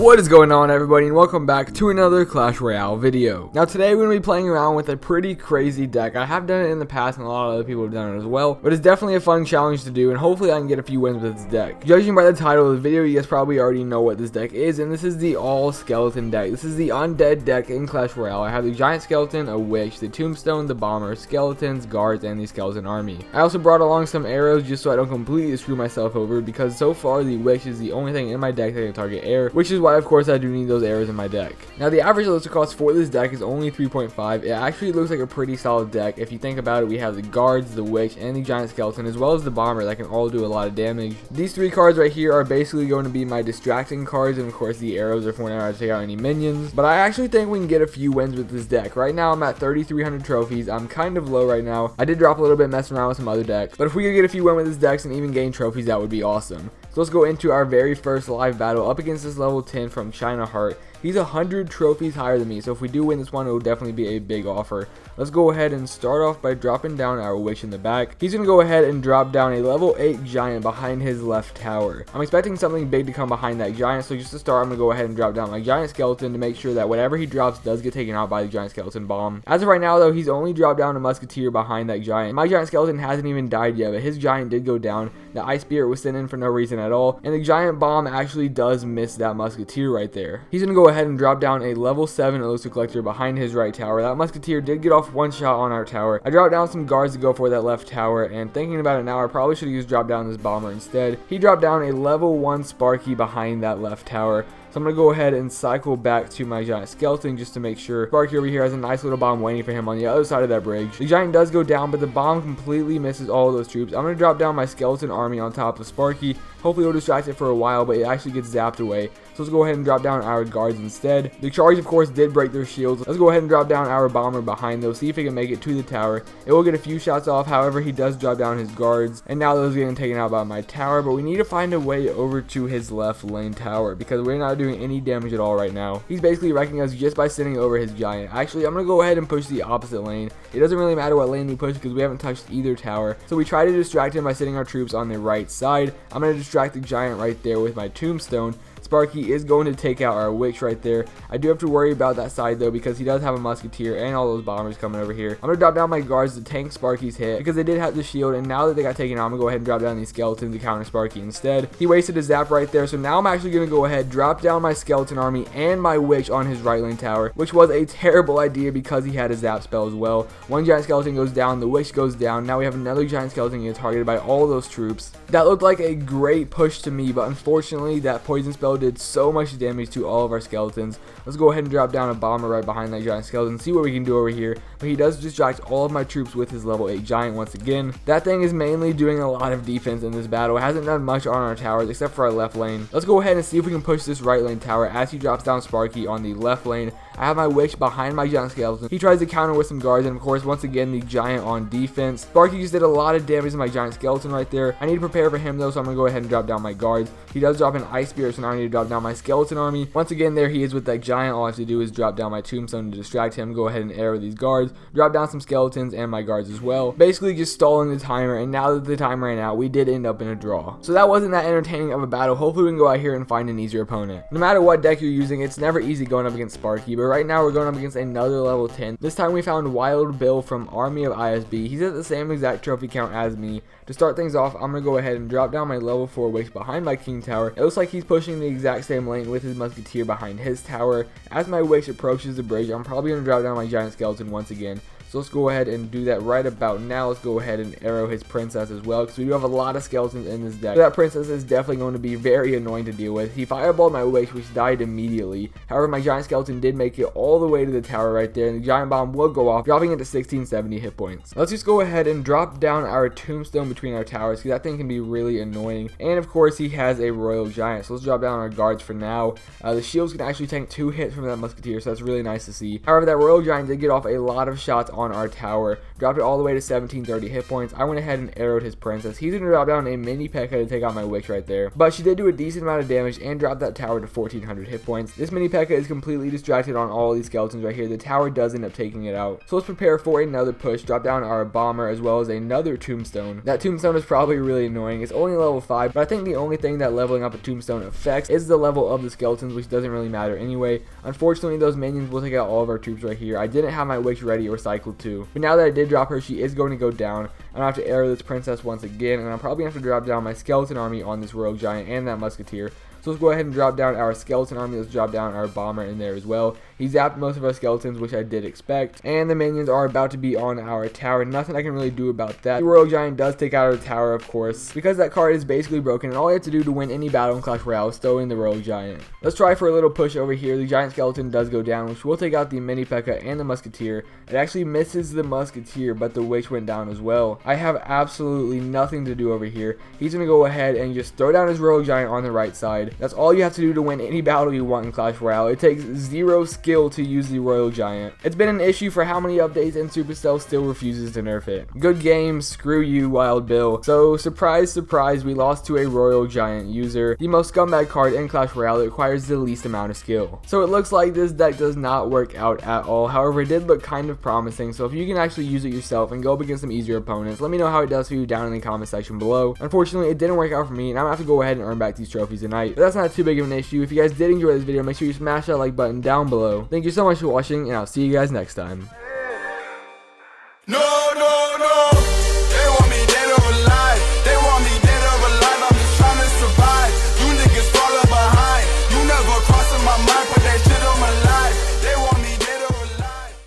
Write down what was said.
What is going on, everybody, and welcome back to another Clash Royale video. Now today we're going to be playing around with a pretty crazy deck. I have done it in the past and a lot of other people have done it as well, but it's definitely a fun challenge to do, and hopefully I can get a few wins with this deck. Judging by the title of the video, you guys probably already know what this deck is, and this is the all skeleton deck. This is the undead deck in Clash Royale. I have the giant skeleton, a witch, the tombstone, the bomber, skeletons, guards, and the skeleton army. I also brought along some arrows just so I don't completely screw myself over, because so far the witch is the only thing in my deck that can target air, which is why of course I do need those arrows in my deck. Now the average elixir cost for this deck is only 3.5. It actually looks like a pretty solid deck. If you think about it, we have the guards, the witch, and the giant skeleton, as well as the bomber that can all do a lot of damage. These three cards right here are basically going to be my distracting cards, and of course the arrows are for whenever I take out any minions. But I actually think we can get a few wins with this deck. Right now I'm at 3,300 trophies. I'm kind of low right now. I did drop a little bit messing around with some other decks, but if we could get a few wins with this deck and even gain trophies, that would be awesome. So let's go into our very first live battle up against this level 10 from China Heart. He's 100 trophies higher than me, so if we do win this one, it will definitely be a big offer. Let's go ahead and start off by dropping down our witch in the back. He's going to go ahead and drop down a level 8 giant behind his left tower. I'm expecting something big to come behind that giant, so just to start, I'm going to go ahead and drop down my giant skeleton to make sure that whatever he drops does get taken out by the giant skeleton bomb. As of right now, though, he's only dropped down a musketeer behind that giant. My giant skeleton hasn't even died yet, but his giant did go down. The ice spirit was sent in for no reason at all, and the giant bomb actually does miss that musketeer right there. He's going to go ahead and drop down a level 7 elixir collector behind his right tower. That musketeer did get off one shot on our tower. I dropped down some guards to go for that left tower, and thinking about it now, I probably should have used drop down this bomber instead. He dropped down a level 1 Sparky behind that left tower. So I'm going to go ahead and cycle back to my giant skeleton just to make sure Sparky over here has a nice little bomb waiting for him on the other side of that bridge. The giant does go down, but the bomb completely misses all of those troops. I'm going to drop down my skeleton army on top of Sparky. Hopefully it'll distract it for a while, but it actually gets zapped away. So let's go ahead and drop down our guards instead. The charge, of course, did break their shields. Let's go ahead and drop down our bomber behind those, see if he can make it to the tower. It will get a few shots off, however, he does drop down his guards, and now those are getting taken out by my tower, but we need to find a way over to his left lane tower, because we're not doing any damage at all right now. He's basically wrecking us just by sitting over his giant. Actually, I'm going to go ahead and push the opposite lane. It doesn't really matter what lane we push because we haven't touched either tower. So we try to distract him by sitting our troops on the right side. I'm going to distract the giant right there with my tombstone. Sparky is going to take out our witch right there. I do have to worry about that side though, because he does have a musketeer and all those bombers coming over here. I'm going to drop down my guards to tank Sparky's hit because they did have the shield, and now that they got taken out, I'm going to go ahead and drop down these skeletons to counter Sparky instead. He wasted his zap right there, so now I'm actually going to go ahead, drop down my skeleton army and my witch on his right lane tower, which was a terrible idea because he had a zap spell as well. One giant skeleton goes down, the witch goes down. Now we have another giant skeleton getting targeted by all those troops. That looked like a great push to me, but unfortunately that poison spell did so much damage to all of our skeletons. Let's go ahead and drop down a bomber right behind that giant skeleton, see what we can do over here. But he does distract all of my troops with his level 8 giant once again. That thing is mainly doing a lot of defense in this battle. It hasn't done much on our towers except for our left lane. Let's go ahead and see if we can push this right lane tower as he drops down Sparky on the left lane. I have my witch behind my giant skeleton. He tries to counter with some guards, and of course once again the giant on defense. Sparky just did a lot of damage to my giant skeleton right there. I need to prepare for him though, so I'm going to go ahead and drop down my guards. He does drop an ice spirit, so now I need to drop down my skeleton army. Once again, there he is with that giant. All I have to do is drop down my tombstone to distract him, go ahead and arrow these guards, drop down some skeletons and my guards as well. Basically just stalling the timer, and now that the time ran out, we did end up in a draw. So that wasn't that entertaining of a battle. Hopefully we can go out here and find an easier opponent. No matter what deck you're using, it's never easy going up against Sparky, but right now we're going up against another level 10. This time we found Wild Bill from Army of ISB. He's at the same exact trophy count as me. To start things off, I'm going to go ahead and drop down my level 4 witch behind my king tower. It looks like he's pushing the exact same lane with his musketeer behind his tower. As my witch approaches the bridge, I'm probably going to drop down my giant skeleton once again. So let's go ahead and do that right about now. Let's go ahead and arrow his princess as well, because we do have a lot of skeletons in this deck. So that princess is definitely going to be very annoying to deal with. He fireballed my witch, which died immediately. However, my giant skeleton did make it all the way to the tower right there, and the giant bomb will go off, dropping it to 1670 hit points. Let's just go ahead and drop down our tombstone between our towers, because that thing can be really annoying. And of course, he has a royal giant, so let's drop down our guards for now. The shields can actually tank 2 hits from that musketeer, so that's really nice to see. However, that royal giant did get off a lot of shots on on our tower, dropped it all the way to 1730 hit points. I went ahead and arrowed his princess. He's going to drop down a mini P.E.K.K.A to take out my witch right there. But she did do a decent amount of damage and dropped that tower to 1400 hit points. This mini P.E.K.K.A is completely distracted on all these skeletons right here. The tower does end up taking it out. So let's prepare for another push, drop down our bomber as well as another tombstone. That tombstone is probably really annoying. It's only level 5, but I think the only thing that leveling up a tombstone affects is the level of the skeletons, which doesn't really matter anyway. Unfortunately, those minions will take out all of our troops right here. I didn't have my witch ready or cycled to, but now that I did drop her, she is going to go down. I'm gonna have to arrow this princess once again, and I'm probably gonna have to drop down my skeleton army on this rogue giant and that musketeer. So let's go ahead and drop down our skeleton army. Let's drop down our bomber in there as well. He zapped most of our skeletons, which I did expect. And the minions are about to be on our tower. Nothing I can really do about that. The royal giant does take out our tower, of course, because that card is basically broken. And all you have to do to win any battle in Clash Royale is throw in the royal giant. Let's try for a little push over here. The giant skeleton does go down, which will take out the mini P.E.K.K.A and the musketeer. It actually misses the musketeer, but the witch went down as well. I have absolutely nothing to do over here. He's going to go ahead and just throw down his royal giant on the right side. That's all you have to do to win any battle you want in Clash Royale. It takes 0 skill to use the royal giant. It's been an issue for how many updates, and Supercell still refuses to nerf it. Good game, screw you, Wild Bill. So surprise, surprise, we lost to a royal giant user, the most scumbag card in Clash Royale that requires the least amount of skill. So it looks like this deck does not work out at all. However, it did look kind of promising, so if you can actually use it yourself and go up against some easier opponents, let me know how it does for you down in the comment section below. Unfortunately, it didn't work out for me, and I'm gonna have to go ahead and earn back these trophies tonight, but that's not too big of an issue. If you guys did enjoy this video, make sure you smash that like button down below. Thank you so much for watching, and I'll see you guys next time.